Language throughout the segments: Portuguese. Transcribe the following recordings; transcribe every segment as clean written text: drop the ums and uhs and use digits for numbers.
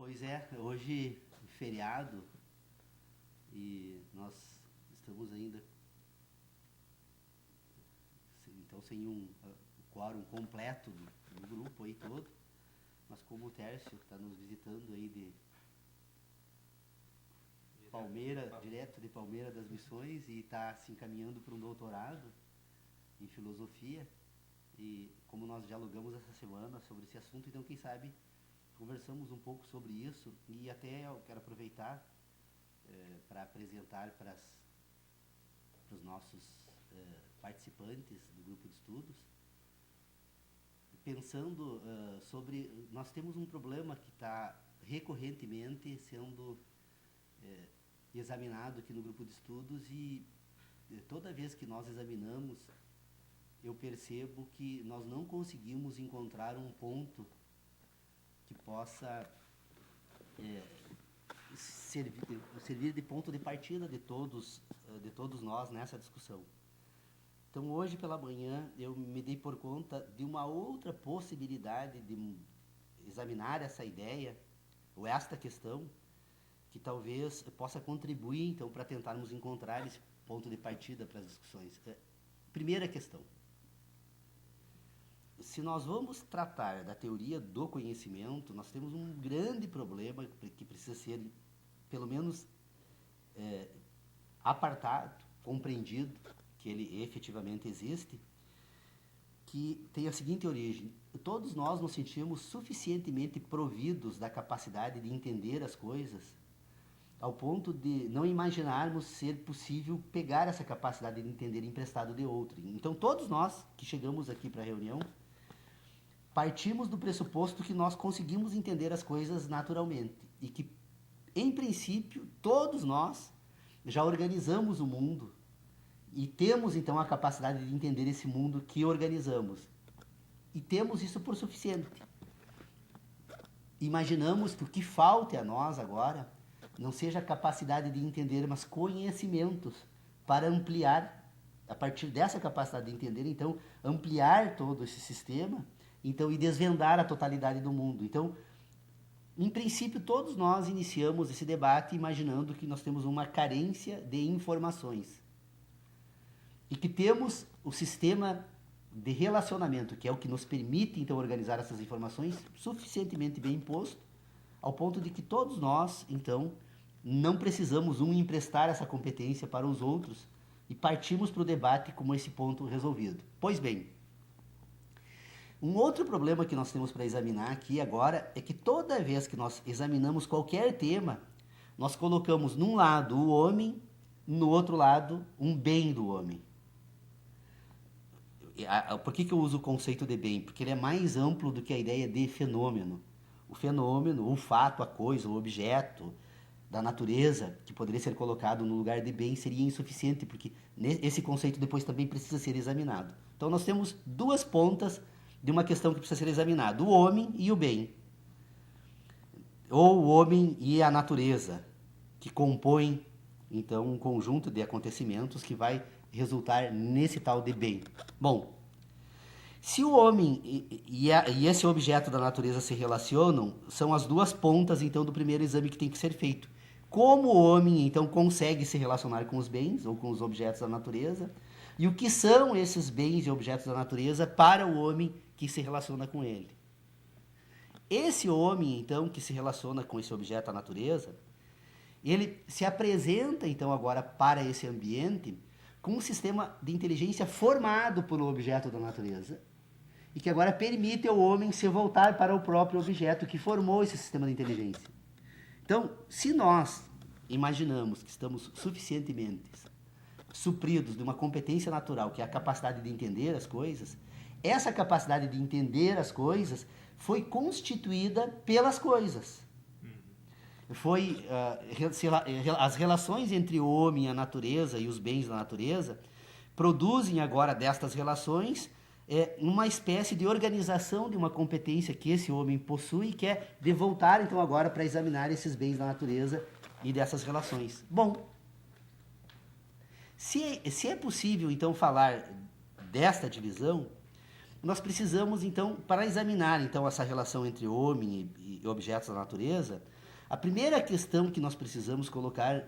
Pois é, hoje feriado e nós estamos ainda sem um quórum completo do grupo aí todo, mas como o Tércio está nos visitando aí de Palmeira, direto de Palmeira das Missões, e está se encaminhando para um doutorado em filosofia, e como nós dialogamos essa semana sobre esse assunto, então quem sabe conversamos um pouco sobre isso, e até eu quero aproveitar para apresentar para os nossos participantes do grupo de estudos, pensando sobre... Nós temos um problema que está recorrentemente sendo examinado aqui no grupo de estudos, e toda vez que nós examinamos, eu percebo que nós não conseguimos encontrar um ponto que possa servir de ponto de partida de todos nós nessa discussão. Então, hoje pela manhã, eu me dei por conta de uma outra possibilidade de examinar essa ideia, ou esta questão, que talvez possa contribuir, então, para tentarmos encontrar esse ponto de partida para as discussões. Primeira questão. Se nós vamos tratar da teoria do conhecimento, nós temos um grande problema que precisa ser, pelo menos, apartado, compreendido, que ele efetivamente existe, que tem a seguinte origem: todos nós nos sentimos suficientemente providos da capacidade de entender as coisas, ao ponto de não imaginarmos ser possível pegar essa capacidade de entender emprestado de outro. Então, todos nós que chegamos aqui para a reunião, partimos do pressuposto que nós conseguimos entender as coisas naturalmente, e que, em princípio, todos nós já organizamos o mundo e temos, então, a capacidade de entender esse mundo que organizamos. E temos isso por suficiente. Imaginamos que o que falte a nós agora não seja a capacidade de entender, mas conhecimentos para ampliar, a partir dessa capacidade de entender, então, ampliar todo esse sistema, então, e desvendar a totalidade do mundo. Então, em princípio, todos nós iniciamos esse debate imaginando que nós temos uma carência de informações e que temos o sistema de relacionamento, que é o que nos permite, então, organizar essas informações, suficientemente bem imposto, ao ponto de que todos nós, então, não precisamos emprestar essa competência para os outros, e partimos para o debate como esse ponto resolvido. Pois bem, um outro problema que nós temos para examinar aqui agora é que toda vez que nós examinamos qualquer tema, nós colocamos num lado o homem, no outro lado um bem do homem. Por que eu uso o conceito de bem? Porque ele é mais amplo do que a ideia de fenômeno. O fenômeno, o fato, a coisa, o objeto da natureza, que poderia ser colocado no lugar de bem, seria insuficiente, porque esse conceito depois também precisa ser examinado. Então, nós temos duas pontas de uma questão que precisa ser examinada: o homem e o bem. Ou o homem e a natureza, que compõem, então, um conjunto de acontecimentos que vai resultar nesse tal de bem. Bom, se o homem e esse objeto da natureza se relacionam, são as duas pontas, então, do primeiro exame que tem que ser feito. Como o homem, então, consegue se relacionar com os bens ou com os objetos da natureza, e o que são esses bens e objetos da natureza para o homem que se relaciona com ele. Esse homem, então, que se relaciona com esse objeto da natureza, ele se apresenta, então, agora para esse ambiente com um sistema de inteligência formado pelo objeto da natureza, e que agora permite ao homem se voltar para o próprio objeto que formou esse sistema de inteligência. Então, se nós imaginamos que estamos suficientemente supridos de uma competência natural, que é a capacidade de entender as coisas, essa capacidade de entender as coisas foi constituída pelas coisas. As relações entre o homem e a natureza e os bens da natureza produzem agora destas relações uma espécie de organização de uma competência que esse homem possui, que é de voltar, então, agora para examinar esses bens da natureza e dessas relações. Bom, se é possível, então, falar desta divisão, nós precisamos, então, para examinar, então, essa relação entre homem e objetos da natureza, A primeira questão que nós precisamos colocar,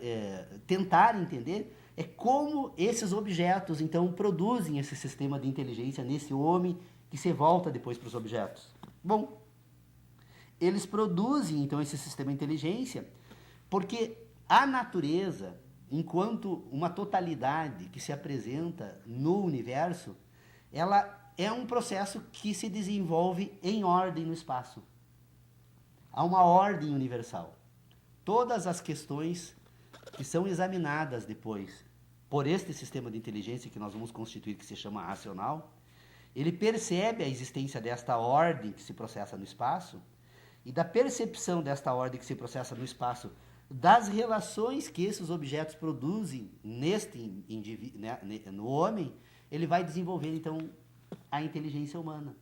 tentar entender, é como esses objetos, então, produzem esse sistema de inteligência nesse homem que se volta depois para os objetos. Bom, eles produzem, então, esse sistema de inteligência porque a natureza, enquanto uma totalidade que se apresenta no universo, ela é um processo que se desenvolve em ordem no espaço. Há uma ordem universal. Todas as questões que são examinadas depois por este sistema de inteligência que nós vamos constituir, que se chama racional, ele percebe a existência desta ordem que se processa no espaço e da percepção desta ordem que se processa no espaço, das relações que esses objetos produzem no homem, ele vai desenvolver, então, a inteligência humana.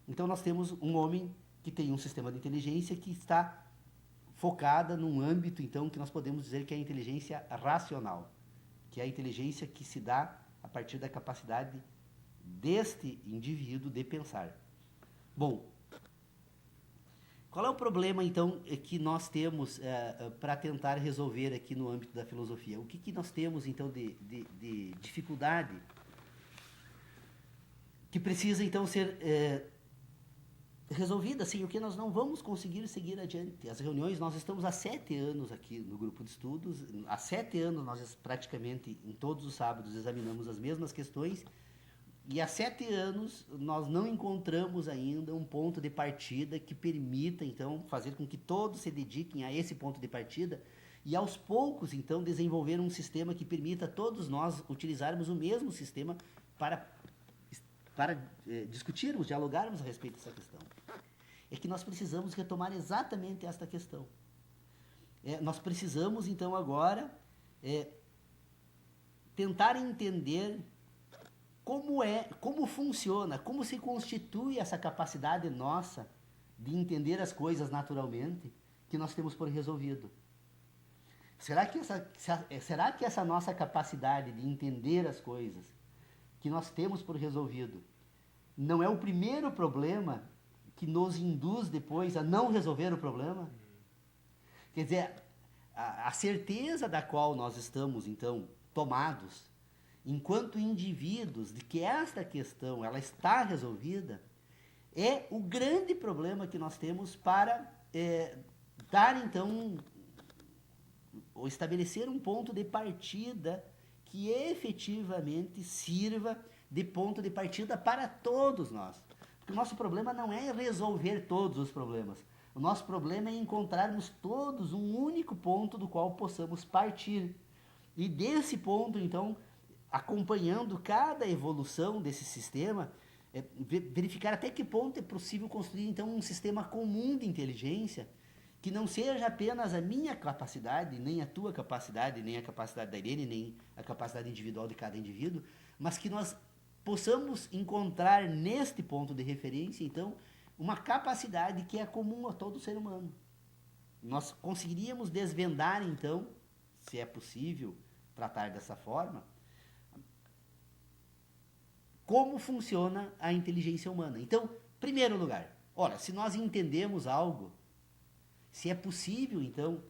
Então, nós temos um homem que tem um sistema de inteligência que está focada num âmbito, então, que nós podemos dizer que é a inteligência racional, que é a inteligência que se dá a partir da capacidade deste indivíduo de pensar. Bom, qual é o problema, então, que nós temos para tentar resolver aqui no âmbito da filosofia? O que nós temos, então, de dificuldade que precisa, então, ser resolvida? Assim, o que nós não vamos conseguir seguir adiante? As reuniões, nós estamos há 7 anos aqui no grupo de estudos, há 7 anos nós praticamente, em todos os sábados, examinamos as mesmas questões, e há 7 anos nós não encontramos ainda um ponto de partida que permita, então, fazer com que todos se dediquem a esse ponto de partida e, aos poucos, então, desenvolver um sistema que permita a todos nós utilizarmos o mesmo sistema para discutirmos, dialogarmos a respeito dessa questão. É que nós precisamos retomar exatamente esta questão. Nós precisamos, então, agora, tentar entender como funciona, como se constitui essa capacidade nossa de entender as coisas naturalmente que nós temos por resolvido. Será que essa nossa capacidade de entender as coisas que nós temos por resolvido não é o primeiro problema que nos induz depois a não resolver o problema? Quer dizer, a certeza da qual nós estamos, então, tomados, enquanto indivíduos, de que esta questão ela está resolvida, é o grande problema que nós temos para dar, então, ou estabelecer um ponto de partida que efetivamente sirva de ponto de partida para todos nós. Porque o nosso problema não é resolver todos os problemas. O nosso problema é encontrarmos todos um único ponto do qual possamos partir. E desse ponto, então, acompanhando cada evolução desse sistema, verificar até que ponto é possível construir, então, um sistema comum de inteligência que não seja apenas a minha capacidade, nem a tua capacidade, nem a capacidade da Irene, nem a capacidade individual de cada indivíduo, mas que nós possamos encontrar neste ponto de referência, então, uma capacidade que é comum a todo ser humano. Nós conseguiríamos desvendar, então, se é possível tratar dessa forma, como funciona a inteligência humana. Então, primeiro lugar, ora, se nós entendemos algo, se é possível, então,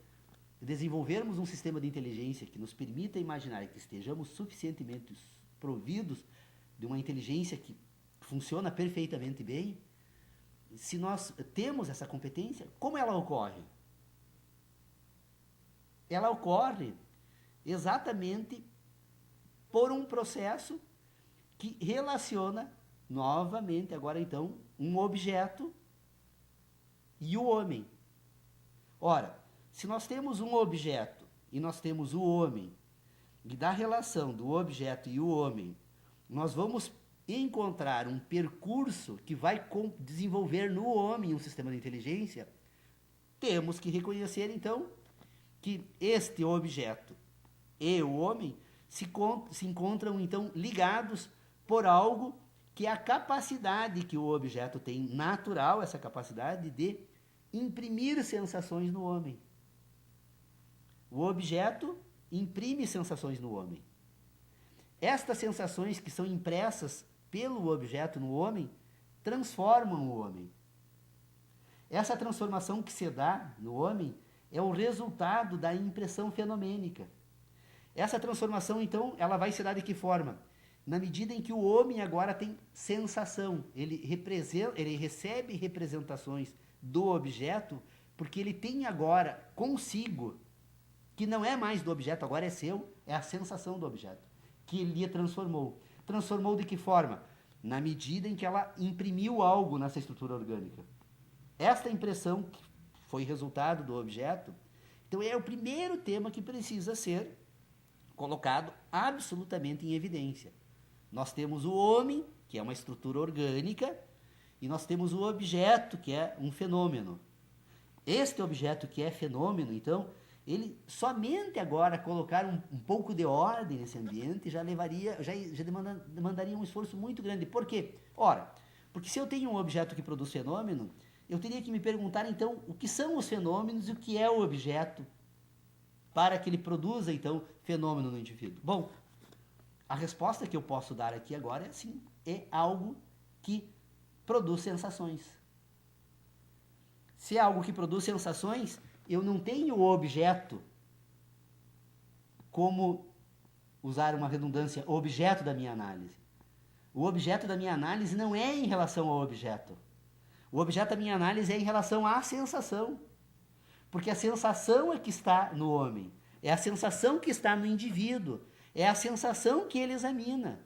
desenvolvermos um sistema de inteligência que nos permita imaginar que estejamos suficientemente providos de uma inteligência que funciona perfeitamente bem, se nós temos essa competência, como ela ocorre? Ela ocorre exatamente por um processo que relaciona novamente, agora então, um objeto e o homem. Ora, se nós temos um objeto e nós temos o homem, e da relação do objeto e o homem, nós vamos encontrar um percurso que vai desenvolver no homem um sistema de inteligência, temos que reconhecer, então, que este objeto e o homem se encontram, então, ligados por algo que é a capacidade que o objeto tem natural, essa capacidade de imprimir sensações no homem. O objeto imprime sensações no homem. Estas sensações que são impressas pelo objeto no homem transformam o homem. Essa transformação que se dá no homem é o resultado da impressão fenomênica. Essa transformação, então, ela vai se dar de que forma? Na medida em que o homem agora tem sensação, ele recebe representações do objeto, porque ele tem agora consigo, que não é mais do objeto, agora é seu, é a sensação do objeto, que ele a transformou. Transformou de que forma? Na medida em que ela imprimiu algo nessa estrutura orgânica. Esta impressão, que foi resultado do objeto, então é o primeiro tema que precisa ser colocado absolutamente em evidência. Nós temos o homem, que é uma estrutura orgânica, e nós temos o objeto, que é um fenômeno. Este objeto que é fenômeno, então, ele somente agora colocar um pouco de ordem nesse ambiente já demandaria um esforço muito grande. Por quê? Ora, porque se eu tenho um objeto que produz fenômeno, eu teria que me perguntar, então, o que são os fenômenos e o que é o objeto para que ele produza, então, fenômeno no indivíduo. Bom, a resposta que eu posso dar aqui agora é sim, é algo que produz sensações. Se é algo que produz sensações, eu não tenho o objeto como, usar uma redundância, objeto da minha análise. O objeto da minha análise não é em relação ao objeto. O objeto da minha análise é em relação à sensação. Porque a sensação é que está no homem. É a sensação que está no indivíduo. É a sensação que ele examina.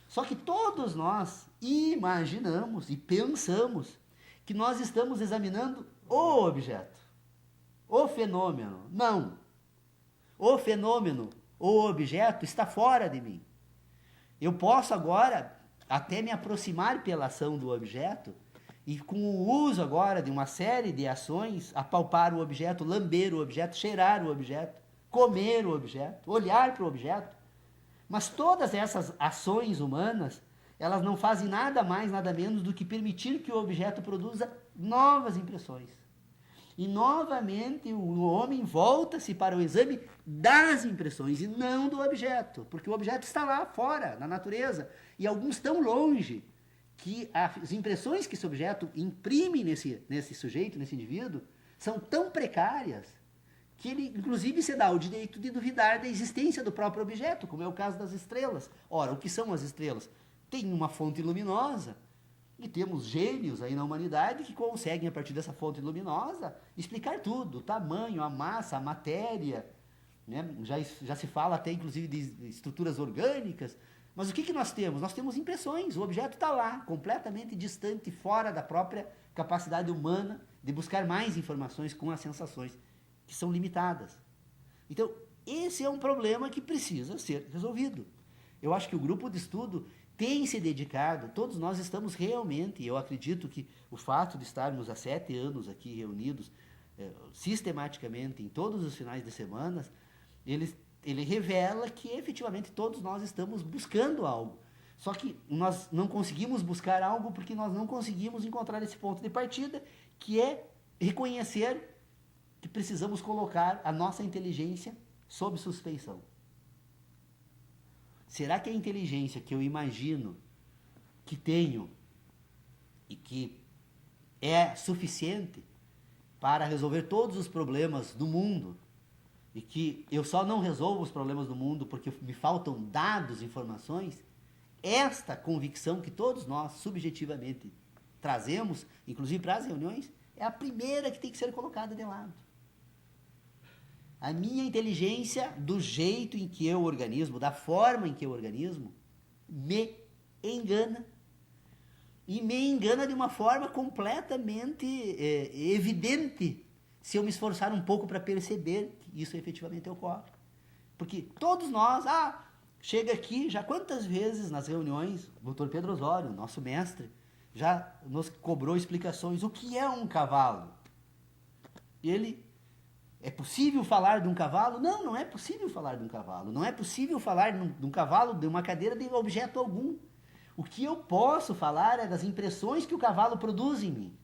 Só que todos nós imaginamos e pensamos que nós estamos examinando o objeto, o fenômeno. Não. O fenômeno, o objeto está fora de mim. Eu posso agora até me aproximar pela ação do objeto e com o uso agora de uma série de ações, apalpar o objeto, lamber o objeto, cheirar o objeto, comer o objeto, olhar para o objeto. Mas todas essas ações humanas, elas não fazem nada mais, nada menos do que permitir que o objeto produza novas impressões. E novamente o homem volta-se para o exame das impressões e não do objeto, porque o objeto está lá fora, na natureza, e alguns tão longe que as impressões que esse objeto imprime nesse sujeito, nesse indivíduo, são tão precárias que ele, inclusive, se dá o direito de duvidar da existência do próprio objeto, como é o caso das estrelas. Ora, o que são as estrelas? Tem uma fonte luminosa, e temos gênios aí na humanidade que conseguem, a partir dessa fonte luminosa, explicar tudo, o tamanho, a massa, a matéria, né? Já se fala até, inclusive, de estruturas orgânicas. Mas o que nós temos? Nós temos impressões, o objeto está lá, completamente distante, fora da própria capacidade humana de buscar mais informações com as sensações, que são limitadas. Então, esse é um problema que precisa ser resolvido. Eu acho que o grupo de estudo tem se dedicado, todos nós estamos realmente, eu acredito que o fato de estarmos há 7 anos aqui reunidos, sistematicamente, em todos os finais de semana, ele revela que efetivamente todos nós estamos buscando algo. Só que nós não conseguimos buscar algo porque nós não conseguimos encontrar esse ponto de partida, que é reconhecer que precisamos colocar a nossa inteligência sob suspeição. Será que a inteligência que eu imagino que tenho e que é suficiente para resolver todos os problemas do mundo, e que eu só não resolvo os problemas do mundo porque me faltam dados, informações, esta convicção que todos nós subjetivamente trazemos, inclusive para as reuniões, é a primeira que tem que ser colocada de lado. A minha inteligência, do jeito em que eu organismo, da forma em que eu organismo, me engana. E me engana de uma forma completamente evidente, se eu me esforçar um pouco para perceber que isso efetivamente ocorre. Porque todos nós, chega aqui, já quantas vezes nas reuniões, o Dr. Pedro Osório, nosso mestre, já nos cobrou explicações. O que é um cavalo? E ele... É possível falar de um cavalo? Não, não é possível falar de um cavalo. Não é possível falar de um cavalo, de uma cadeira, de objeto algum. O que eu posso falar é das impressões que o cavalo produz em mim.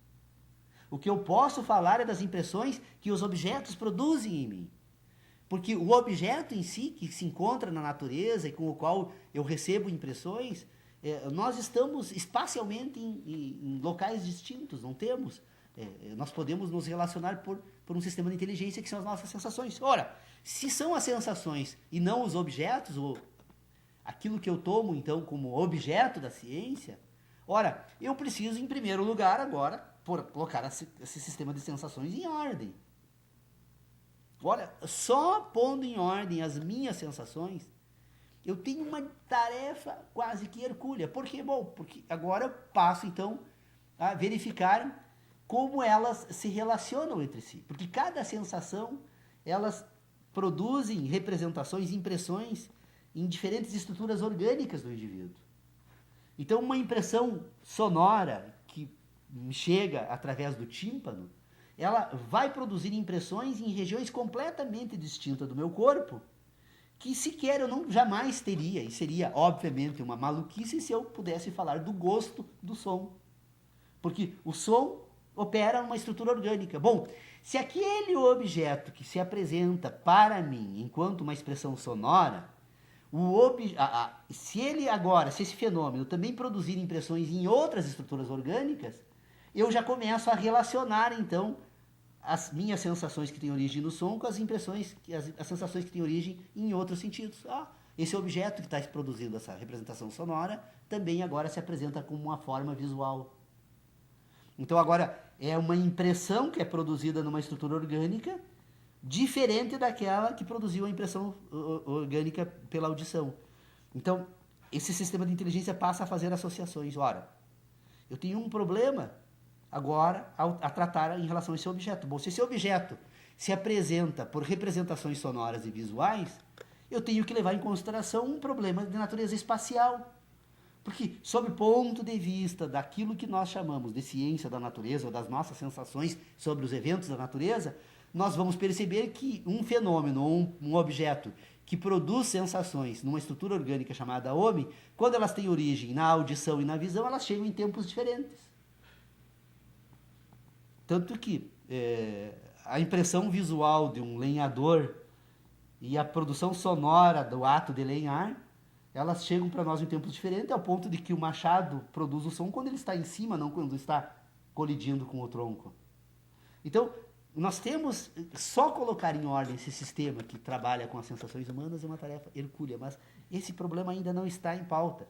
O que eu posso falar é das impressões que os objetos produzem em mim. Porque o objeto em si, que se encontra na natureza e com o qual eu recebo impressões, nós estamos espacialmente em locais distintos, não temos Nós podemos nos relacionar por um sistema de inteligência que são as nossas sensações. Ora, se são as sensações e não os objetos, ou aquilo que eu tomo, então, como objeto da ciência, ora, eu preciso, em primeiro lugar, agora, colocar esse sistema de sensações em ordem. Olha, só pondo em ordem as minhas sensações, eu tenho uma tarefa quase que hercúlea. Por quê? Bom, porque agora eu passo, então, a verificar como elas se relacionam entre si. Porque cada sensação, elas produzem representações, impressões em diferentes estruturas orgânicas do indivíduo. Então, uma impressão sonora que me chega através do tímpano, ela vai produzir impressões em regiões completamente distintas do meu corpo, que sequer eu não jamais teria, e seria, obviamente, uma maluquice se eu pudesse falar do gosto do som. Porque o som opera numa estrutura orgânica. Bom, se aquele objeto que se apresenta para mim enquanto uma expressão sonora, se esse fenômeno também produzir impressões em outras estruturas orgânicas, eu já começo a relacionar, então, as minhas sensações que têm origem no som com as sensações que têm origem em outros sentidos. Esse objeto que está produzindo essa representação sonora também agora se apresenta como uma forma visual. Então agora é uma impressão que é produzida numa estrutura orgânica diferente daquela que produziu a impressão orgânica pela audição. Então, esse sistema de inteligência passa a fazer associações. Ora, eu tenho um problema agora a tratar em relação a esse objeto. Bom, se esse objeto se apresenta por representações sonoras e visuais, eu tenho que levar em consideração um problema de natureza espacial. Porque, sob o ponto de vista daquilo que nós chamamos de ciência da natureza, ou das nossas sensações sobre os eventos da natureza, nós vamos perceber que um fenômeno ou um objeto que produz sensações numa estrutura orgânica chamada homem, quando elas têm origem na audição e na visão, elas chegam em tempos diferentes. Tanto que a impressão visual de um lenhador e a produção sonora do ato de lenhar, elas chegam para nós em tempos diferentes, ao ponto de que o machado produz o som quando ele está em cima, não quando está colidindo com o tronco. Então, nós temos, só colocar em ordem esse sistema que trabalha com as sensações humanas é uma tarefa hercúlea, mas esse problema ainda não está em pauta.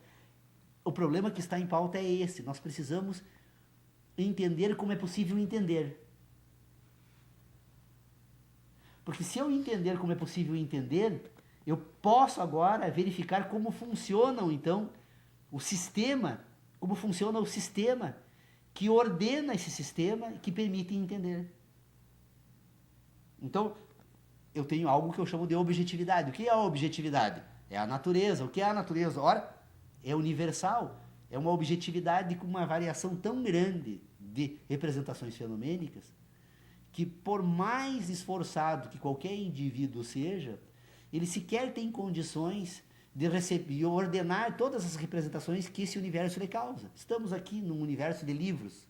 O problema que está em pauta é esse, nós precisamos entender como é possível entender. Porque se eu entender como é possível entender, eu posso agora verificar como funcionam, então, como funciona o sistema que ordena esse sistema e que permite entender. Então, eu tenho algo que eu chamo de objetividade. O que é a objetividade? É a natureza. O que é a natureza? Ora, é universal. É uma objetividade com uma variação tão grande de representações fenomênicas que, por mais esforçado que qualquer indivíduo seja, ele sequer tem condições de receber e ordenar todas as representações que esse universo lhe causa. Estamos aqui num universo de livros.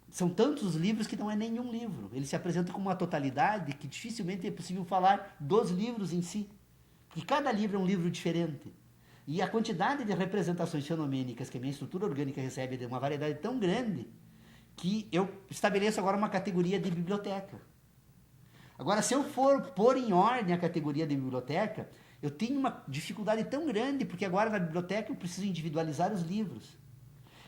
São tantos os livros que não é nenhum livro. Ele se apresenta como uma totalidade que dificilmente é possível falar dos livros em si. Porque cada livro é um livro diferente. E a quantidade de representações fenomênicas que a minha estrutura orgânica recebe é de uma variedade tão grande que eu estabeleço agora uma categoria de biblioteca. Agora, se eu for pôr em ordem a categoria de biblioteca, eu tenho uma dificuldade tão grande, porque agora na biblioteca eu preciso individualizar os livros.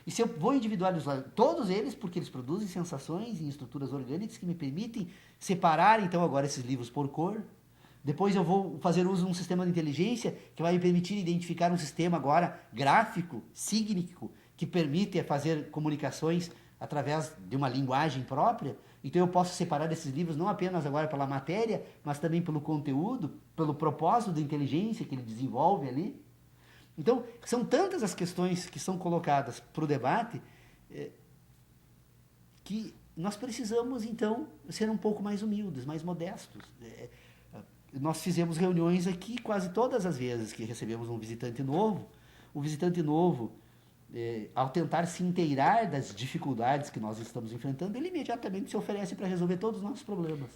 E se eu vou individualizar todos eles, porque eles produzem sensações em estruturas orgânicas que me permitem separar, então, agora esses livros por cor. Depois eu vou fazer uso de um sistema de inteligência que vai me permitir identificar um sistema agora gráfico, sígnico, que permite fazer comunicações através de uma linguagem própria. Então eu posso separar esses livros não apenas agora pela matéria, mas também pelo conteúdo, pelo propósito da inteligência que ele desenvolve ali. Então, são tantas as questões que são colocadas para o debate que nós precisamos, então, ser um pouco mais humildes, mais modestos. Nós fizemos reuniões aqui quase todas as vezes que recebemos um visitante novo. O visitante novo, ao tentar se inteirar das dificuldades que nós estamos enfrentando, ele imediatamente se oferece para resolver todos os nossos problemas.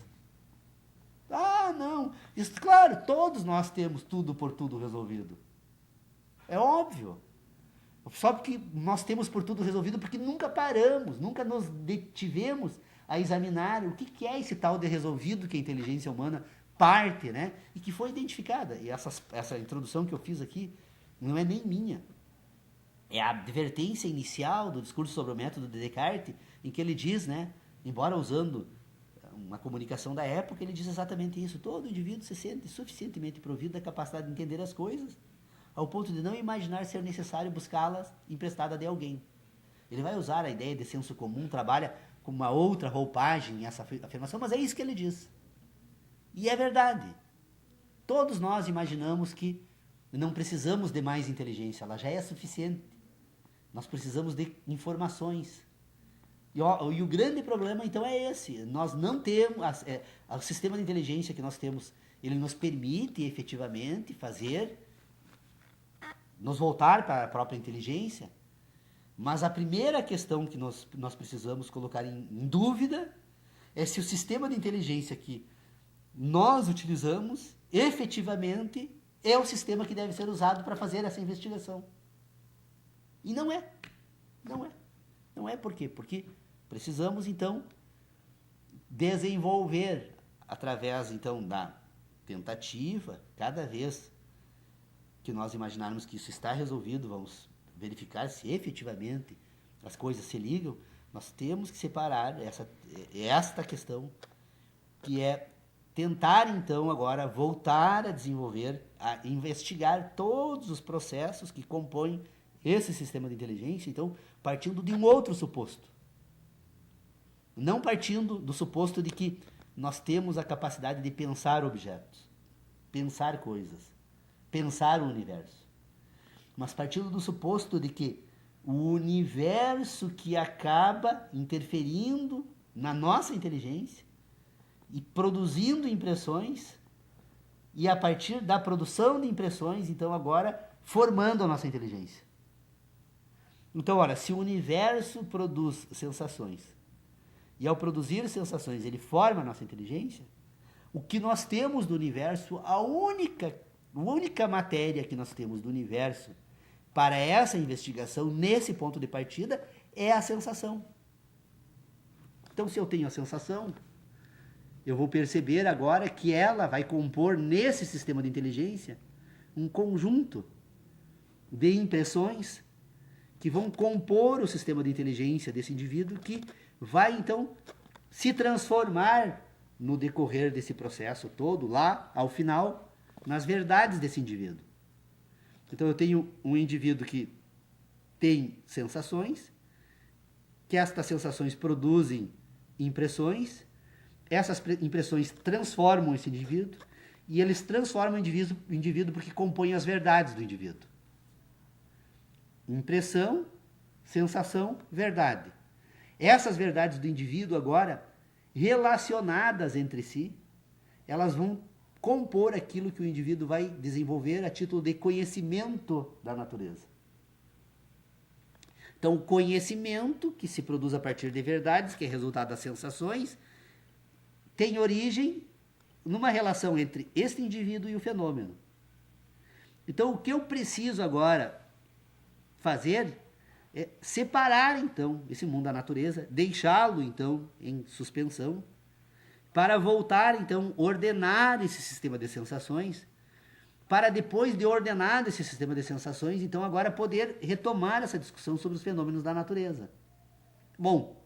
Não, isso, claro, todos nós temos tudo por tudo resolvido. É óbvio. Só porque nós temos por tudo resolvido, porque nunca paramos, nunca nos detivemos a examinar o que é esse tal de resolvido que a inteligência humana parte, né? E que foi identificada. E essa introdução que eu fiz aqui não é nem minha. É a advertência inicial do discurso sobre o método de Descartes, em que ele diz, né? Embora usando uma comunicação da época, ele diz exatamente isso. Todo indivíduo se sente suficientemente provido da capacidade de entender as coisas, ao ponto de não imaginar ser necessário buscá-las emprestada de alguém. Ele vai usar a ideia de senso comum, trabalha com uma outra roupagem essa afirmação, mas é isso que ele diz. E é verdade. Todos nós imaginamos que não precisamos de mais inteligência, ela já é suficiente. Nós precisamos de informações. E o grande problema, então, é esse. Nós não temos... o sistema de inteligência que nós temos, ele nos permite, efetivamente, nos voltar para a própria inteligência, mas a primeira questão que nós precisamos colocar em dúvida é se o sistema de inteligência que nós utilizamos, efetivamente, é o sistema que deve ser usado para fazer essa investigação. E não é. Não é. Não é por quê? Porque precisamos, então, desenvolver, através, então, da tentativa, cada vez que nós imaginarmos que isso está resolvido, vamos verificar se efetivamente as coisas se ligam, nós temos que separar esta questão, que é tentar, então, agora voltar a desenvolver, a investigar todos os processos que compõem esse sistema de inteligência, então, partindo de um outro suposto. Não partindo do suposto de que nós temos a capacidade de pensar objetos, pensar coisas, pensar o universo. Mas partindo do suposto de que o universo que acaba interferindo na nossa inteligência e produzindo impressões, e a partir da produção de impressões, então agora formando a nossa inteligência. Então, ora, se o universo produz sensações, e ao produzir sensações ele forma a nossa inteligência, o que nós temos do universo, a única matéria que nós temos do universo para essa investigação, nesse ponto de partida, é a sensação. Então, se eu tenho a sensação, eu vou perceber agora que ela vai compor, nesse sistema de inteligência, um conjunto de impressões que vão compor o sistema de inteligência desse indivíduo, que vai, então, se transformar no decorrer desse processo todo, lá, ao final, nas verdades desse indivíduo. Então, eu tenho um indivíduo que tem sensações, que estas sensações produzem impressões, essas impressões transformam esse indivíduo, e eles transformam o indivíduo porque compõem as verdades do indivíduo. Impressão, sensação, verdade. Essas verdades do indivíduo agora, relacionadas entre si, elas vão compor aquilo que o indivíduo vai desenvolver a título de conhecimento da natureza. Então, o conhecimento, que se produz a partir de verdades, que é resultado das sensações, tem origem numa relação entre este indivíduo e o fenômeno. Então, o que eu preciso agora fazer é separar, então, esse mundo da natureza, deixá-lo, então, em suspensão, para voltar, então, ordenar esse sistema de sensações, para depois de ordenado esse sistema de sensações, então, agora poder retomar essa discussão sobre os fenômenos da natureza. Bom,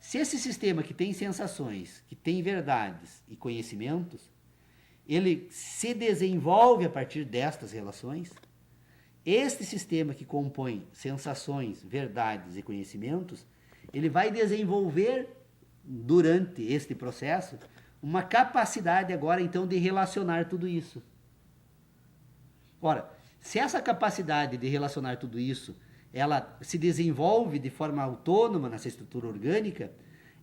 se esse sistema que tem sensações, que tem verdades e conhecimentos, ele se desenvolve a partir destas relações, este sistema que compõe sensações, verdades e conhecimentos, ele vai desenvolver, durante este processo, uma capacidade agora, então, de relacionar tudo isso. Ora, se essa capacidade de relacionar tudo isso, ela se desenvolve de forma autônoma nessa estrutura orgânica,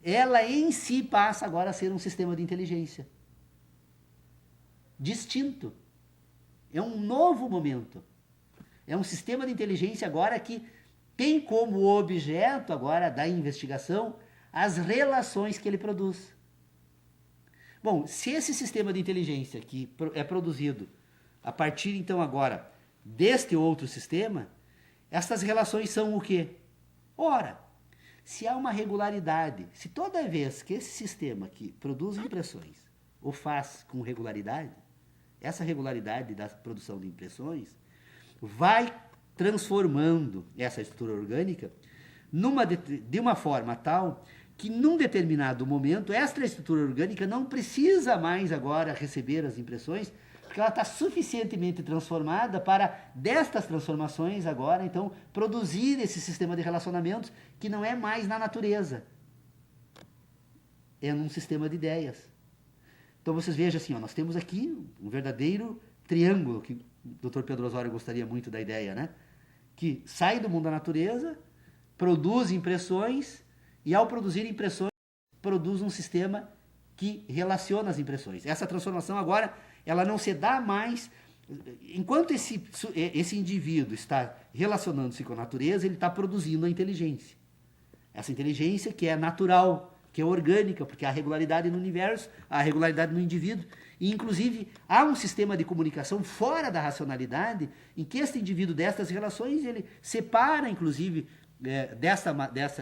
ela em si passa agora a ser um sistema de inteligência. Distinto. É um novo momento. É um sistema de inteligência agora que tem como objeto agora da investigação as relações que ele produz. Bom, se esse sistema de inteligência que é produzido a partir, então, agora, deste outro sistema, Essas relações são o quê? Ora, se há uma regularidade, se toda vez que esse sistema aqui produz impressões o faz com regularidade, essa regularidade da produção de impressões vai transformando essa estrutura orgânica de uma forma tal que num determinado momento esta estrutura orgânica não precisa mais agora receber as impressões, porque ela está suficientemente transformada para destas transformações agora, então, produzir esse sistema de relacionamentos que não é mais na natureza, é num sistema de ideias. Então vocês vejam assim, ó, nós temos aqui um verdadeiro triângulo, que o Dr. Pedro Osório gostaria muito da ideia, né? Que sai do mundo da natureza, produz impressões, e ao produzir impressões, produz um sistema que relaciona as impressões. Essa transformação agora, ela não se dá mais... Enquanto esse indivíduo está relacionando-se com a natureza, ele está produzindo a inteligência. Essa inteligência que é natural, que é orgânica, porque há regularidade no universo, há regularidade no indivíduo. E, inclusive, há um sistema de comunicação fora da racionalidade, em que este indivíduo, destas relações, ele separa, inclusive,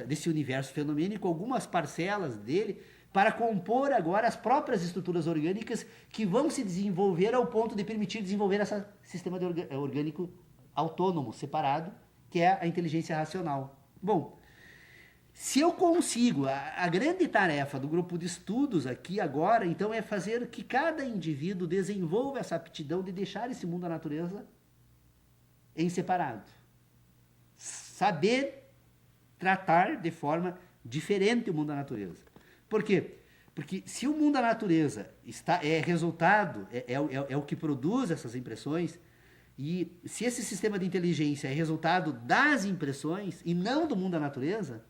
desse universo fenomênico, algumas parcelas dele, para compor agora as próprias estruturas orgânicas que vão se desenvolver ao ponto de permitir desenvolver esse sistema orgânico autônomo, separado, que é a inteligência racional. Bom, se eu consigo, a grande tarefa do grupo de estudos aqui agora, então, é fazer que cada indivíduo desenvolva essa aptidão de deixar esse mundo da natureza em separado. Saber tratar de forma diferente o mundo da natureza. Por quê? Porque se o mundo da natureza é resultado, é o que produz essas impressões, e se esse sistema de inteligência é resultado das impressões e não do mundo da natureza,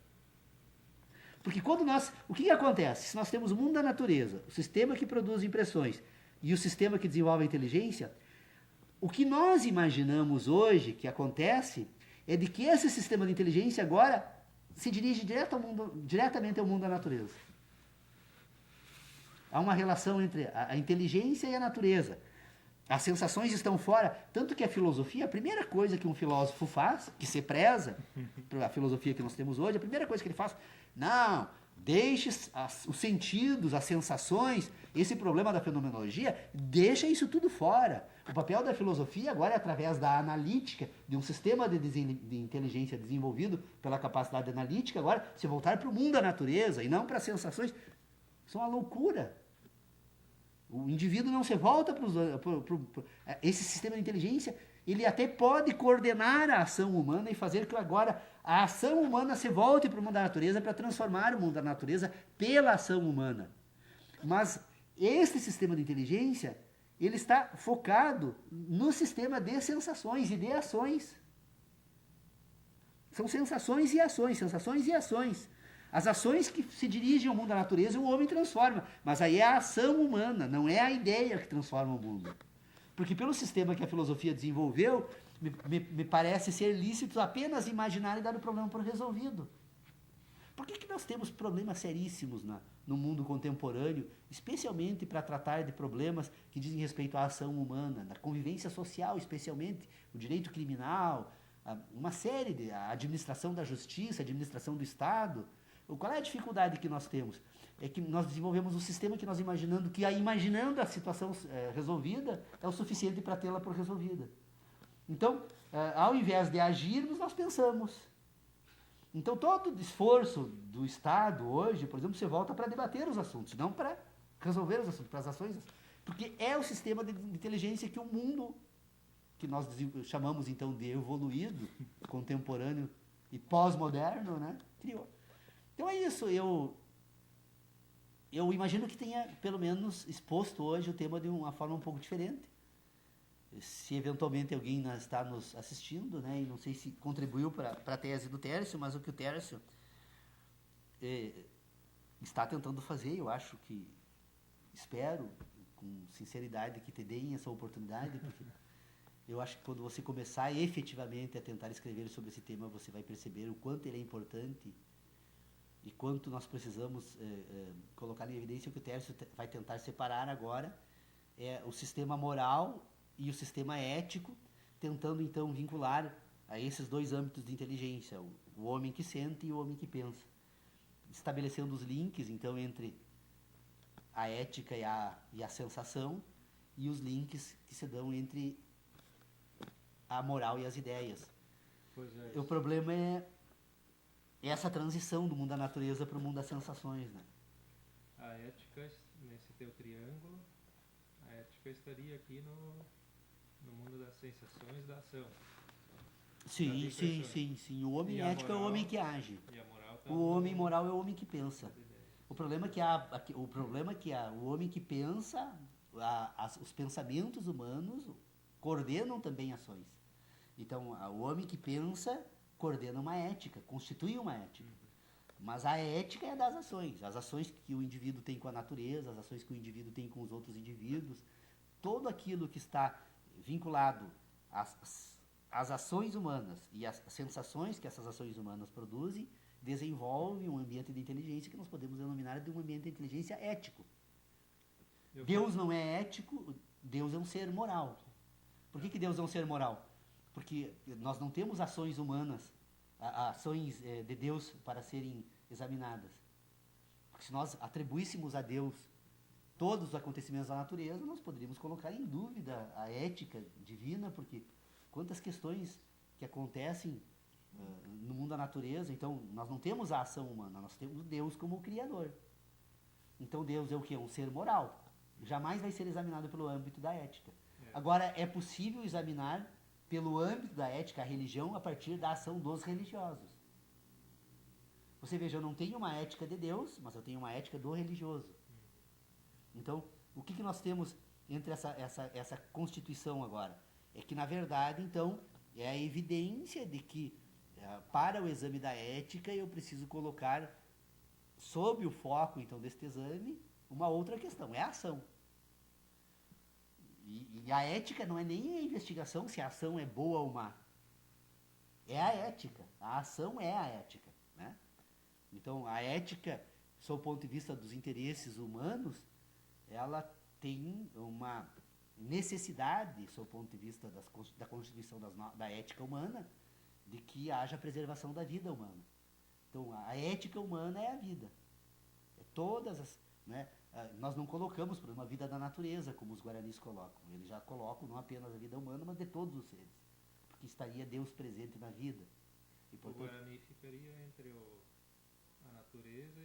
porque o que acontece? Se nós temos o mundo da natureza, o sistema que produz impressões e o sistema que desenvolve a inteligência, o que nós imaginamos hoje que acontece é de que esse sistema de inteligência agora se dirige diretamente ao mundo da natureza. Há uma relação entre a inteligência e a natureza. As sensações estão fora, tanto que a filosofia, a primeira coisa que um filósofo faz, que se preza, a filosofia que nós temos hoje, a primeira coisa que ele faz, não, deixe os sentidos, as sensações, esse problema da fenomenologia, deixa isso tudo fora. O papel da filosofia agora é através da analítica, de um sistema de inteligência desenvolvido pela capacidade analítica, agora se voltar para o mundo da natureza e não para as sensações. Isso é uma loucura. O indivíduo não se volta para esse sistema de inteligência, ele até pode coordenar a ação humana e fazer que agora a ação humana se volte para o mundo da natureza para transformar o mundo da natureza pela ação humana. Mas este sistema de inteligência, ele está focado no sistema de sensações e de ações. São sensações e ações, sensações e ações. As ações que se dirigem ao mundo da natureza, o homem transforma. Mas aí é a ação humana, não é a ideia que transforma o mundo. Porque pelo sistema que a filosofia desenvolveu, me parece ser lícito apenas imaginar e dar o problema por resolvido. Por que nós temos problemas seríssimos no mundo contemporâneo, especialmente para tratar de problemas que dizem respeito à ação humana, na convivência social, especialmente o direito criminal, uma série de a administração da justiça, a administração do Estado. Qual é a dificuldade que nós temos? É que nós desenvolvemos um sistema que nós imaginando a situação resolvida é o suficiente para tê-la por resolvida. Então, ao invés de agirmos, nós pensamos. Então, todo o esforço do Estado hoje, por exemplo, você volta para debater os assuntos, não para resolver os assuntos, para as ações. Porque é o sistema de inteligência que o mundo, que nós chamamos então de evoluído, contemporâneo e pós-moderno, né, criou. Então é isso, eu imagino que tenha, pelo menos, exposto hoje o tema de uma forma um pouco diferente. Se eventualmente alguém está nos assistindo, né, e não sei se contribuiu para a tese do Tércio, mas o que o Tércio está tentando fazer, eu acho que, espero, com sinceridade, que te deem essa oportunidade, porque eu acho que quando você começar efetivamente a tentar escrever sobre esse tema, você vai perceber o quanto ele é importante e quanto nós precisamos colocar em evidência. O que o Tércio vai tentar separar agora é o sistema moral e o sistema ético, tentando então vincular a esses dois âmbitos de inteligência, o homem que sente e o homem que pensa, estabelecendo os links, então, entre a ética e a sensação, e os links que se dão entre a moral e as ideias. Pois é. O problema é essa transição do mundo da natureza para o mundo das sensações, né? A ética, nesse teu triângulo, a ética estaria aqui no mundo das sensações da ação. Sim, sim, sim, sim. O homem E a ético é o moral- homem que age. E a moral tá O homem no- moral é o homem que pensa. nas ideias. O problema é que o homem que pensa, os pensamentos humanos coordenam também ações. Então, o homem que pensa coordena uma ética, constitui uma ética. Mas a ética é das ações. As ações que o indivíduo tem com a natureza, as ações que o indivíduo tem com os outros indivíduos, todo aquilo que está vinculado às ações humanas e às sensações que essas ações humanas produzem, desenvolve um ambiente de inteligência que nós podemos denominar de um ambiente de inteligência ético. Deus não é ético, Deus é um ser moral. Por que Deus é um ser moral? Porque nós não temos ações humanas, ações de Deus para serem examinadas. Porque se nós atribuíssemos a Deus todos os acontecimentos da natureza, nós poderíamos colocar em dúvida a ética divina, porque quantas questões que acontecem no mundo da natureza, então nós não temos a ação humana, nós temos Deus como o Criador. Então Deus é o que? Um ser moral. Jamais vai ser examinado pelo âmbito da ética. Agora, é possível examinar pelo âmbito da ética a religião a partir da ação dos religiosos. Você veja, eu não tenho uma ética de Deus, mas eu tenho uma ética do religioso. Então, o que nós temos entre essa constituição agora? É que, na verdade, então, é a evidência de que, para o exame da ética, eu preciso colocar, sob o foco, então, deste exame, uma outra questão, é a ação. E a ética não é nem a investigação se a ação é boa ou má. É a ética. A ação é a ética, né? Então, a ética, sob o ponto de vista dos interesses humanos, ela tem uma necessidade, sob o ponto de vista da constituição da ética humana, de que haja preservação da vida humana. Então, a ética humana é a vida. É todas as... Né? Nós não colocamos por uma vida da natureza, como os guaranis colocam. Eles já colocam não apenas a vida humana, mas de todos os seres. Porque estaria Deus presente na vida. E, portanto, o Guarani ficaria entre a natureza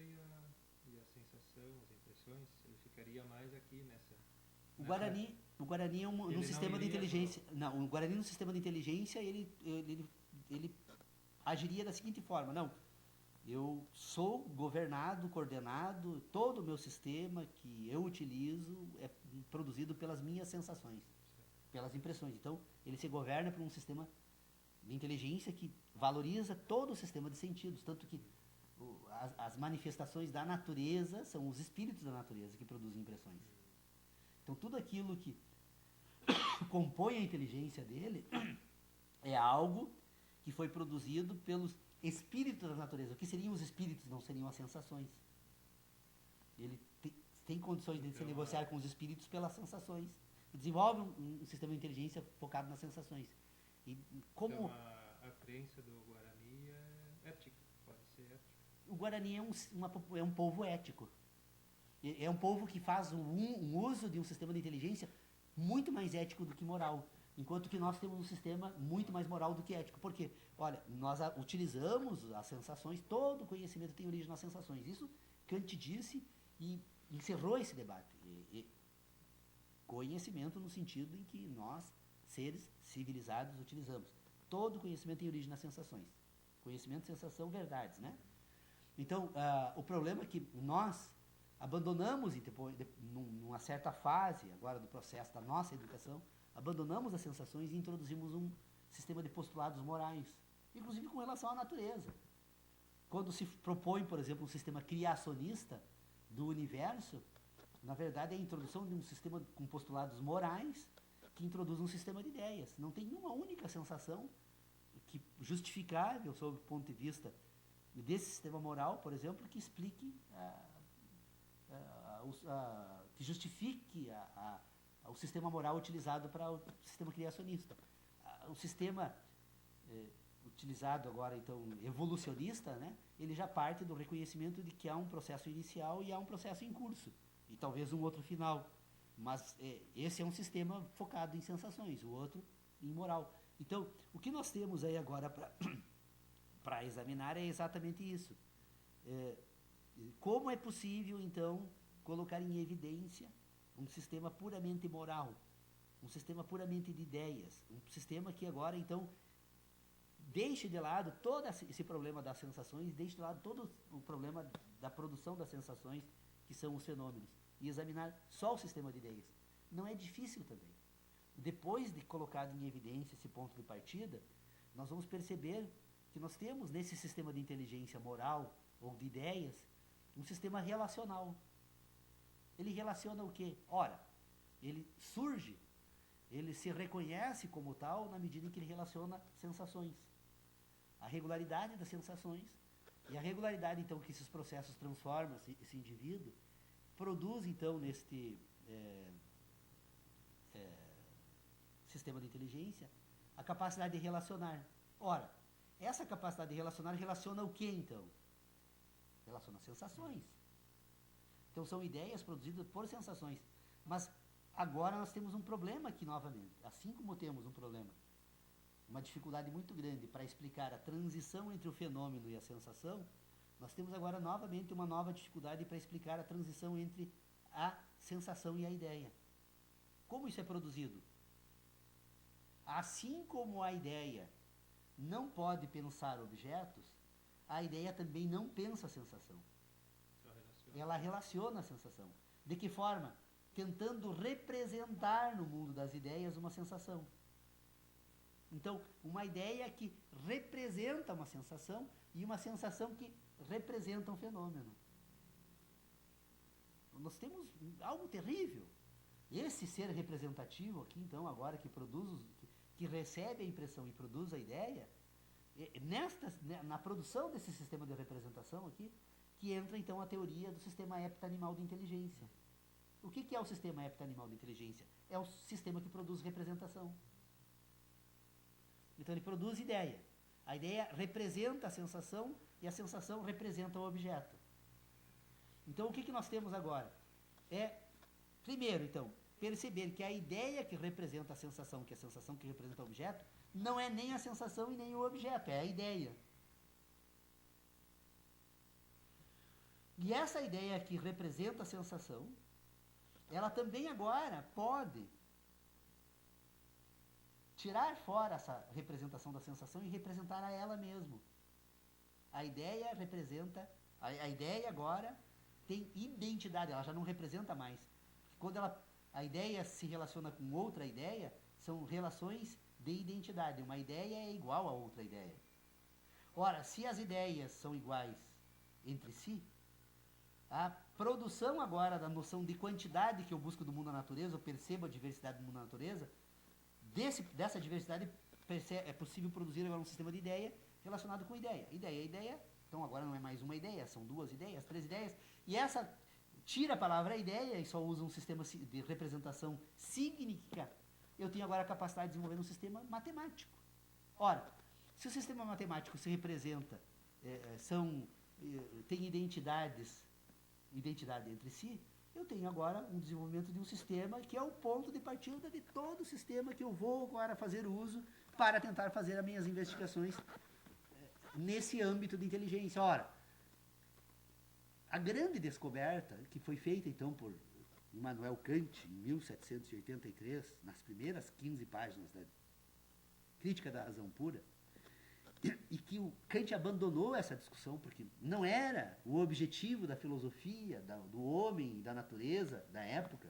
e a sensação, as impressões. Ele ficaria mais aqui nessa... O Guarani é um sistema de inteligência. Não, o Guarani no sistema de inteligência, ele agiria da seguinte forma: não, eu sou governado, coordenado, todo o meu sistema que eu utilizo é produzido pelas minhas sensações, pelas impressões. Então, ele se governa por um sistema de inteligência que valoriza todo o sistema de sentidos, tanto que as manifestações da natureza são os espíritos da natureza que produzem impressões. Então, tudo aquilo que compõe a inteligência dele é algo que foi produzido pelos espíritos da natureza. O que seriam os espíritos? Não seriam as sensações. Ele tem condições de se negociar com os espíritos pelas sensações. E desenvolve um sistema de inteligência focado nas sensações. E como... Então, a crença do Guarani é ética, pode ser ética. O Guarani é um povo ético. É um povo que faz um uso de um sistema de inteligência muito mais ético do que moral. Enquanto que nós temos um sistema muito mais moral do que ético. Por quê? Olha, nós utilizamos as sensações, todo conhecimento tem origem nas sensações. Isso Kant disse e encerrou esse debate. Conhecimento no sentido em que nós, seres civilizados, utilizamos. Todo conhecimento tem origem nas sensações. Conhecimento, sensação, verdades, né? Então, o problema é que nós abandonamos, numa certa fase agora do processo da nossa educação, abandonamos as sensações e introduzimos um sistema de postulados morais, inclusive com relação à natureza. Quando se propõe, por exemplo, um sistema criacionista do universo, na verdade é a introdução de um sistema com postulados morais que introduz um sistema de ideias. Não tem uma única sensação que justificável, sob o ponto de vista desse sistema moral, por exemplo, que explique, que justifique o sistema moral utilizado para o sistema criacionista. O sistema utilizado agora, então, evolucionista, né? Ele já parte do reconhecimento de que há um processo inicial e há um processo em curso, e talvez um outro final. Mas esse é um sistema focado em sensações, o outro em moral. Então, o que nós temos aí agora para examinar é exatamente isso. Como é possível, então, colocar em evidência um sistema puramente moral, um sistema puramente de ideias, um sistema que agora, então, deixe de lado todo esse problema das sensações, deixe de lado todo o problema da produção das sensações, que são os fenômenos, e examinar só o sistema de ideias. Não é difícil também. Depois de colocado em evidência esse ponto de partida, nós vamos perceber que nós temos nesse sistema de inteligência moral ou de ideias um sistema relacional. Ele relaciona o quê? Ora, ele surge, ele se reconhece como tal na medida em que ele relaciona sensações. A regularidade das sensações e a regularidade, então, que esses processos transformam esse indivíduo, produz, então, neste sistema de inteligência, a capacidade de relacionar. Ora, essa capacidade de relacionar relaciona o que, então? Relaciona sensações. Então, são ideias produzidas por sensações. Mas, agora nós temos um problema aqui novamente. Assim como temos um problema, uma dificuldade muito grande para explicar a transição entre o fenômeno e a sensação, nós temos agora novamente uma nova dificuldade para explicar a transição entre a sensação e a ideia. Como isso é produzido? Assim como a ideia não pode pensar objetos, a ideia também não pensa a sensação. Ela relaciona a sensação. De que forma? Tentando representar no mundo das ideias uma sensação. Então, uma ideia que representa uma sensação e uma sensação que representa um fenômeno. Nós temos algo terrível. Esse ser representativo aqui, então, agora que produz, que recebe a impressão e produz a ideia, na produção desse sistema de representação aqui, que entra, então, a teoria do sistema heptanimal de inteligência. O que é o sistema heptanimal de inteligência? É o sistema que produz representação. Então, ele produz ideia. A ideia representa a sensação e a sensação representa o objeto. Então, o que nós temos agora? Primeiro, então, perceber que a ideia que representa a sensação, que é a sensação que representa o objeto, não é nem a sensação e nem o objeto, é a ideia. E essa ideia que representa a sensação, ela também agora pode tirar fora essa representação da sensação e representar a ela mesmo. A ideia representa, a ideia agora tem identidade, ela já não representa mais. Quando a ideia se relaciona com outra ideia, são relações de identidade. Uma ideia é igual a outra ideia. Ora, se as ideias são iguais entre si, a produção agora da noção de quantidade que eu busco do mundo da natureza, eu percebo a diversidade do mundo da natureza, dessa diversidade é possível produzir agora um sistema de ideia relacionado com ideia. Ideia. Então agora não é mais uma ideia, são 2 ideias, 3 ideias. E essa tira a palavra ideia e só usa um sistema de representação significa. Eu tenho agora a capacidade de desenvolver um sistema matemático. Ora, se o sistema matemático se representa, tem identidade entre si, eu tenho agora um desenvolvimento de um sistema que é o ponto de partida de todo o sistema que eu vou agora fazer uso para tentar fazer as minhas investigações nesse âmbito de inteligência. Ora, a grande descoberta que foi feita então por Immanuel Kant em 1783, nas primeiras 15 páginas da Crítica da Razão Pura, e que o Kant abandonou essa discussão, porque não era o objetivo da filosofia, do homem e da natureza da época.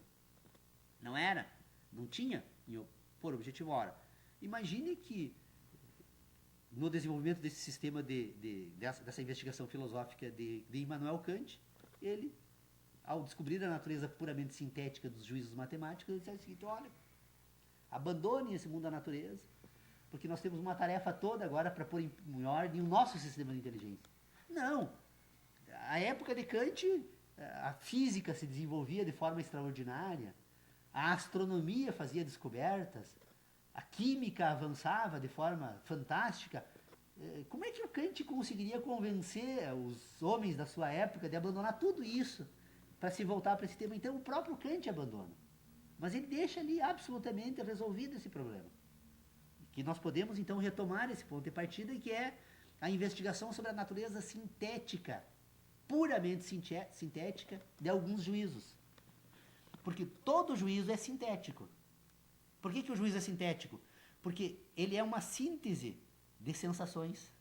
Não tinha por objetivo. Ora, imagine que no desenvolvimento desse sistema dessa investigação filosófica de Immanuel Kant, ele, ao descobrir a natureza puramente sintética dos juízos matemáticos, ele disse o seguinte: olha, abandone esse mundo da natureza, porque nós temos uma tarefa toda agora para pôr em ordem o nosso sistema de inteligência. Não. A época de Kant, a física se desenvolvia de forma extraordinária, a astronomia fazia descobertas, a química avançava de forma fantástica, como é que o Kant conseguiria convencer os homens da sua época de abandonar tudo isso para se voltar para esse tema? Então o próprio Kant abandona. Mas ele deixa ali absolutamente resolvido esse problema. Que nós podemos então retomar esse ponto de partida, que é a investigação sobre a natureza sintética, puramente sintética, de alguns juízos. Porque todo juízo é sintético. Por que o juízo é sintético? Porque ele é uma síntese de sensações.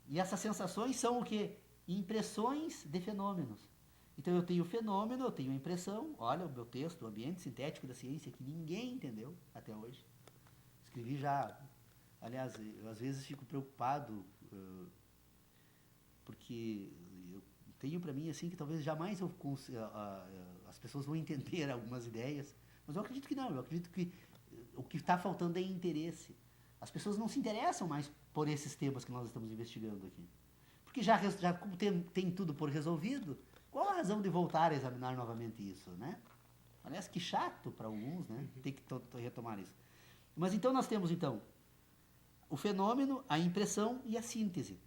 E essas sensações são o quê? Impressões de fenômenos. Então eu tenho fenômeno, eu tenho impressão. Olha o meu texto, o ambiente sintético da ciência, que ninguém entendeu até hoje. Escrevi já, aliás, eu às vezes fico preocupado, porque eu tenho para mim assim que talvez jamais as pessoas vão entender algumas ideias, mas eu acredito que não, eu acredito que o que está faltando é interesse. As pessoas não se interessam mais por esses temas que nós estamos investigando aqui. Porque já como tem tudo por resolvido, qual a razão de voltar a examinar novamente isso, né? Aliás, que chato para alguns, né? Tem que retomar isso. Mas então nós temos então o fenômeno, a impressão e a síntese.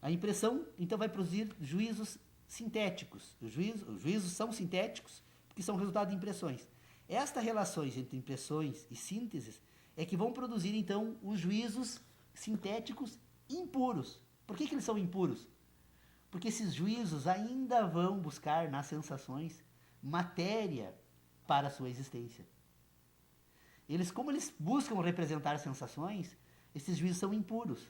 A impressão então vai produzir juízos sintéticos. Os juízos são sintéticos porque são resultado de impressões. Estas relações entre impressões e sínteses é que vão produzir então os juízos sintéticos impuros. Por que eles são impuros? Porque esses juízos ainda vão buscar nas sensações matéria para a sua existência. Como eles buscam representar sensações, esses juízos são impuros.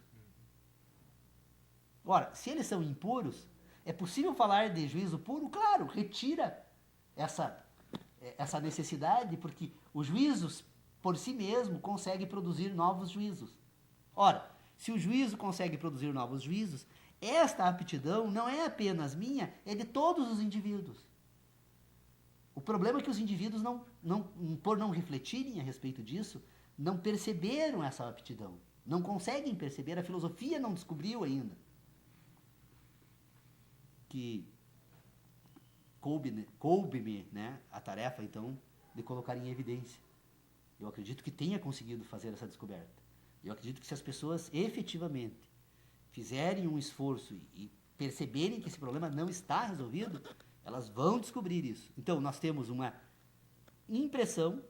Ora, se eles são impuros, é possível falar de juízo puro? Claro, retira essa necessidade, porque os juízos, por si mesmo, conseguem produzir novos juízos. Ora, se o juízo consegue produzir novos juízos, esta aptidão não é apenas minha, é de todos os indivíduos. O problema é que os indivíduos, por não refletirem a respeito disso, não perceberam essa aptidão. Não conseguem perceber, a filosofia não descobriu ainda. Que coube-me, né, a tarefa, então, de colocar em evidência. Eu acredito que tenha conseguido fazer essa descoberta. Eu acredito que se as pessoas efetivamente fizerem um esforço e perceberem que esse problema não está resolvido, elas vão descobrir isso. Então, nós temos uma impressão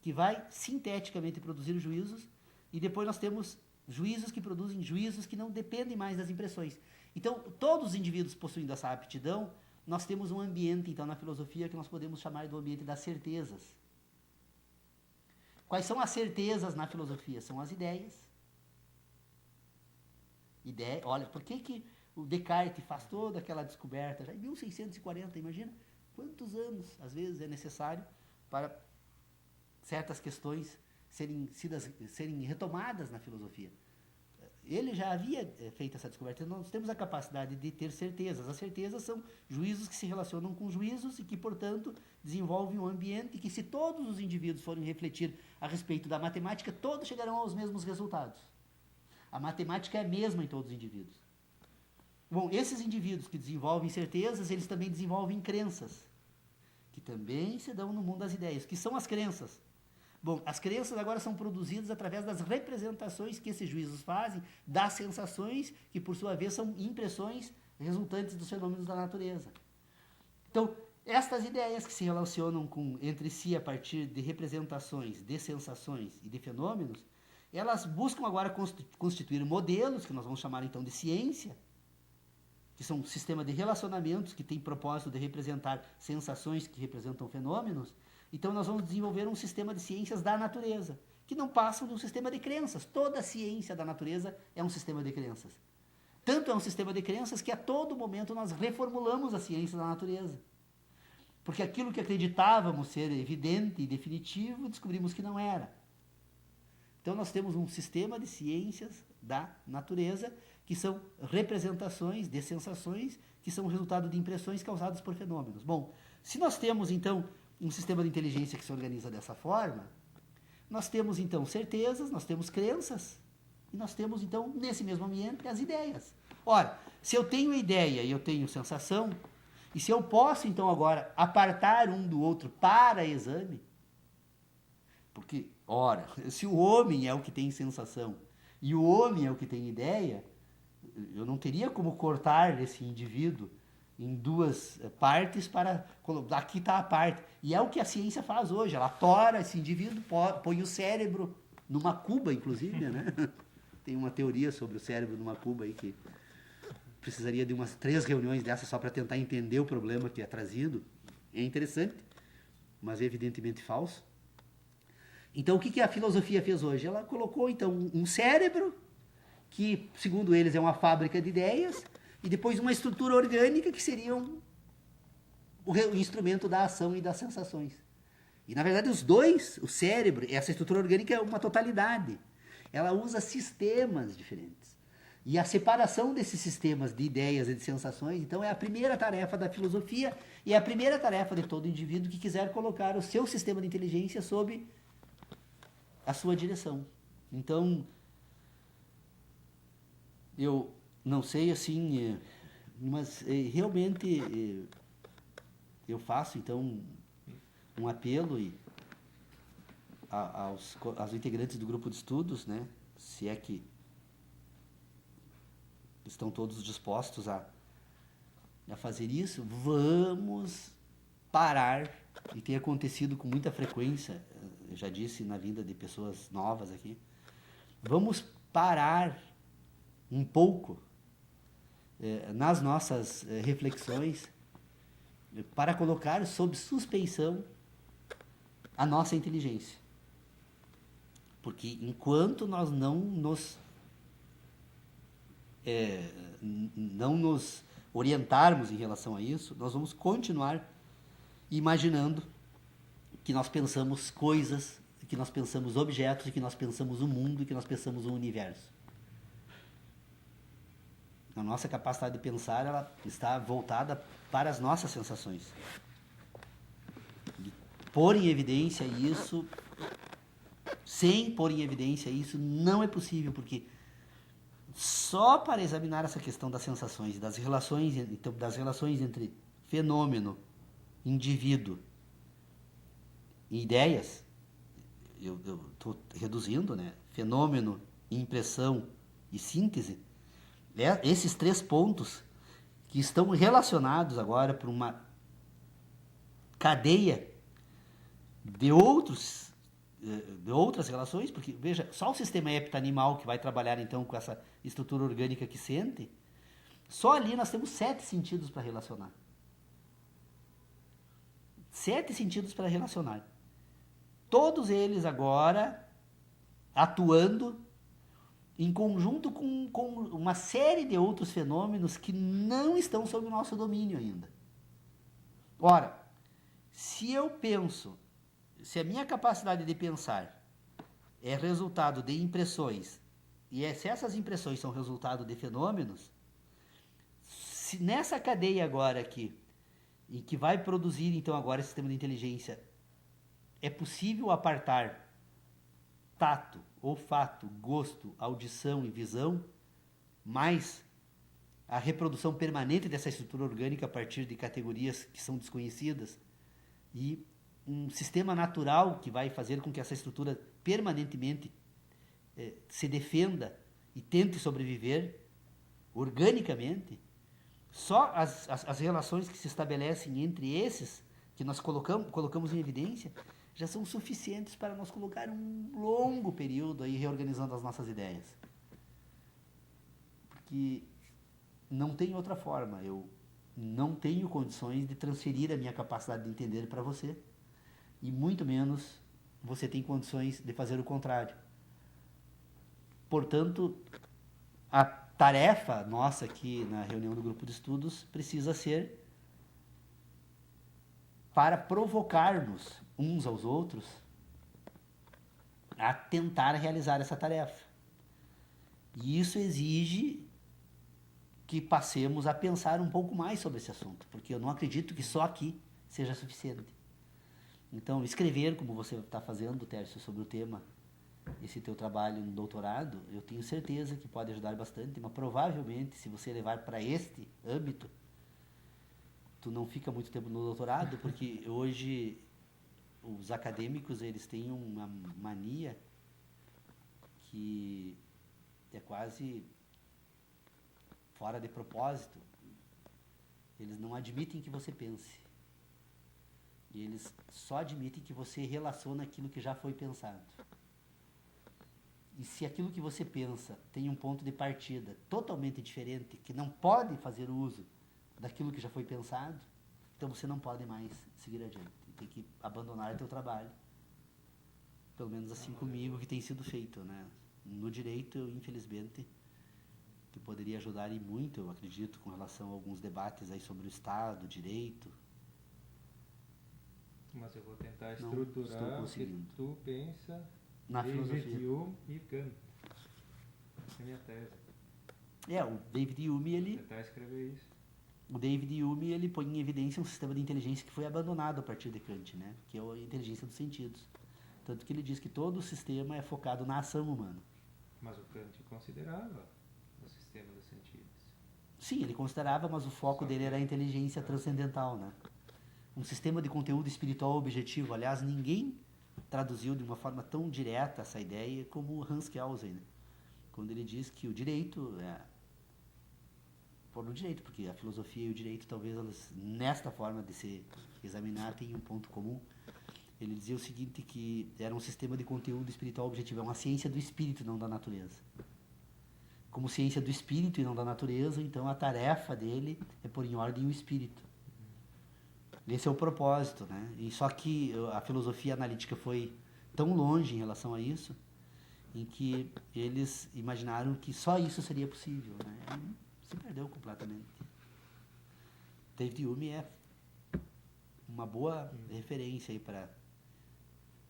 que vai sinteticamente produzir juízos, e depois nós temos juízos que produzem juízos que não dependem mais das impressões. Então, todos os indivíduos possuindo essa aptidão, nós temos um ambiente, então, na filosofia que nós podemos chamar do ambiente das certezas. Quais são as certezas na filosofia? São as ideias. Olha, por que o Descartes faz toda aquela descoberta já em 1640, imagina quantos anos, às vezes, é necessário para certas questões serem retomadas na filosofia. Ele já havia feito essa descoberta. Nós temos a capacidade de ter certezas. As certezas são juízos que se relacionam com juízos e que, portanto, desenvolvem um ambiente que, se todos os indivíduos forem refletir a respeito da matemática, todos chegarão aos mesmos resultados. A matemática é a mesma em todos os indivíduos. Bom, esses indivíduos que desenvolvem certezas, eles também desenvolvem crenças, que também se dão no mundo das ideias. Que são as crenças? Bom, as crenças agora são produzidas através das representações que esses juízos fazem das sensações, que por sua vez são impressões resultantes dos fenômenos da natureza. Então, estas ideias que se relacionam entre si a partir de representações, de sensações e de fenômenos, elas buscam agora constituir modelos, que nós vamos chamar então de ciência, que são um sistema de relacionamentos que tem propósito de representar sensações que representam fenômenos. Então nós vamos desenvolver um sistema de ciências da natureza, que não passam de um sistema de crenças. Toda a ciência da natureza é um sistema de crenças. Tanto é um sistema de crenças que a todo momento nós reformulamos a ciência da natureza. Porque aquilo que acreditávamos ser evidente e definitivo, descobrimos que não era. Então nós temos um sistema de ciências da natureza, que são representações de sensações, que são resultado de impressões causadas por fenômenos. Bom, se nós temos então um sistema de inteligência que se organiza dessa forma, nós temos então certezas, nós temos crenças, e nós temos então, nesse mesmo ambiente, as ideias. Ora, se eu tenho ideia e eu tenho sensação, e se eu posso então agora apartar um do outro para exame, porque, Ora, se o homem é o que tem sensação e o homem é o que tem ideia, eu não teria como cortar esse indivíduo em duas partes para... Aqui está a parte. E é o que a ciência faz hoje. Ela tora esse indivíduo, põe o cérebro numa cuba, inclusive, né? Tem uma teoria sobre o cérebro numa cuba aí que precisaria de umas 3 reuniões dessas só para tentar entender o problema que é trazido. É interessante, mas é evidentemente falso. Então, o que a filosofia fez hoje? Ela colocou, então, um cérebro, que, segundo eles, é uma fábrica de ideias, e depois uma estrutura orgânica, que seria o instrumento da ação e das sensações. E, na verdade, os dois, o cérebro, essa estrutura orgânica é uma totalidade. Ela usa sistemas diferentes. E a separação desses sistemas de ideias e de sensações, então, é a primeira tarefa da filosofia e é a primeira tarefa de todo indivíduo que quiser colocar o seu sistema de inteligência sob a sua direção. Então, eu não sei assim, mas realmente eu faço então um apelo aos integrantes do grupo de estudos, né, se é que estão todos dispostos a fazer isso, vamos parar, e tem acontecido com muita frequência, eu já disse na vinda de pessoas novas aqui, vamos parar um pouco nas nossas reflexões para colocar sob suspeição a nossa inteligência. Porque enquanto nós não nos orientarmos em relação a isso, nós vamos continuar imaginando que nós pensamos coisas, que nós pensamos objetos, que nós pensamos o mundo, que nós pensamos o universo. A nossa capacidade de pensar, ela está voltada para as nossas sensações. E pôr em evidência isso, sem pôr em evidência isso, não é possível, porque só para examinar essa questão das sensações, das relações entre fenômeno, indivíduo e ideias, eu estou reduzindo, né? Fenômeno, impressão e síntese, esses 3 pontos que estão relacionados agora por uma cadeia de outras relações, porque, veja, só o sistema heptanimal que vai trabalhar então com essa estrutura orgânica que sente, só ali nós temos 7 sentidos para relacionar. 7 sentidos para relacionar. Todos eles agora atuando em conjunto com uma série de outros fenômenos que não estão sob o nosso domínio ainda. Ora, se a minha capacidade de pensar é resultado de impressões, e se essas impressões são resultado de fenômenos, se nessa cadeia agora aqui, e que vai produzir então agora esse sistema de inteligência, é possível apartar tato, olfato, gosto, audição e visão, mais a reprodução permanente dessa estrutura orgânica a partir de categorias que são desconhecidas, e um sistema natural que vai fazer com que essa estrutura permanentemente se defenda e tente sobreviver organicamente, só as relações que se estabelecem entre esses, que nós colocamos em evidência, já são suficientes para nós colocar um longo período aí reorganizando as nossas ideias. Porque não tem outra forma. Eu não tenho condições de transferir a minha capacidade de entender para você, e muito menos você tem condições de fazer o contrário. Portanto, a tarefa nossa aqui na reunião do grupo de estudos precisa ser para provocar-nos uns aos outros a tentar realizar essa tarefa. E isso exige que passemos a pensar um pouco mais sobre esse assunto, porque eu não acredito que só aqui seja suficiente. Então, escrever, como você está fazendo, Tércio, sobre o tema, esse teu trabalho no doutorado, eu tenho certeza que pode ajudar bastante, mas provavelmente, se você levar para este âmbito, tu não fica muito tempo no doutorado, porque hoje os acadêmicos, eles têm uma mania que é quase fora de propósito. Eles não admitem que você pense. E eles só admitem que você relaciona aquilo que já foi pensado. E se aquilo que você pensa tem um ponto de partida totalmente diferente, que não pode fazer uso daquilo que já foi pensado, então você não pode mais seguir adiante. Tem que abandonar o teu trabalho. Pelo menos assim comigo, que tem sido feito, né? No direito, eu, infelizmente, que poderia ajudar e muito, eu acredito, com relação a alguns debates aí sobre o Estado, o direito. Mas eu vou tentar Não estruturar estou o que tu pensa na David filosofia. Hume e Kant. Essa é a minha tese. O David Hume, Vou tentar escrever isso. o David Hume, ele põe em evidência um sistema de inteligência que foi abandonado a partir de Kant, né? Que é a inteligência dos sentidos. Tanto que ele diz que todo o sistema é focado na ação humana. Mas o Kant considerava o sistema dos sentidos. Sim, ele considerava, mas o foco dele era a inteligência transcendental, né? Um sistema de conteúdo espiritual objetivo. Aliás, ninguém traduziu de uma forma tão direta essa ideia como Hans Kelsen, né? Quando ele diz que o direito por no direito, porque a filosofia e o direito, talvez elas, nesta forma de se examinar, têm um ponto comum. Ele dizia o seguinte, que era um sistema de conteúdo espiritual objetivo, é uma ciência do espírito, não da natureza. Como ciência do espírito e não da natureza, então a tarefa dele é pôr em ordem o espírito. Esse é o propósito, né? E só que a filosofia analítica foi tão longe em relação a isso, em que eles imaginaram que só isso seria possível, né? E se perdeu completamente. David Hume é uma boa referência aí para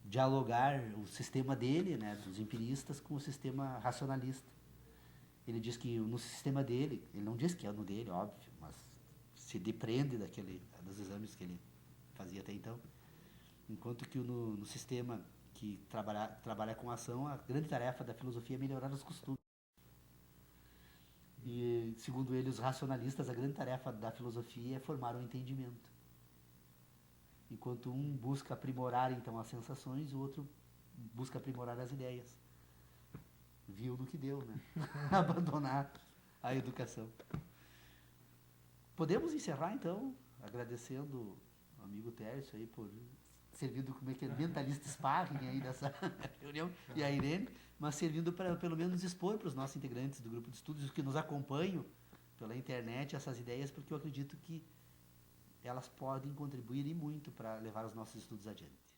dialogar o sistema dele, né, dos empiristas, com o sistema racionalista. Ele diz que no sistema dele, ele não diz que é no dele, óbvio, mas se depreende dos exames que ele fazia até então, enquanto que no sistema que trabalha com ação, a grande tarefa da filosofia é melhorar os costumes. E, segundo ele, os racionalistas, a grande tarefa da filosofia é formar um entendimento. Enquanto um busca aprimorar, então, as sensações, o outro busca aprimorar as ideias. Viu no que deu, né? Abandonar a educação. Podemos encerrar, então, agradecendo ao amigo Tércio aí por servindo como mentalista sparring aí dessa reunião, e a Irene, mas servindo para, pelo menos, expor para os nossos integrantes do grupo de estudos, os que nos acompanham pela internet, essas ideias, porque eu acredito que elas podem contribuir e muito para levar os nossos estudos adiante.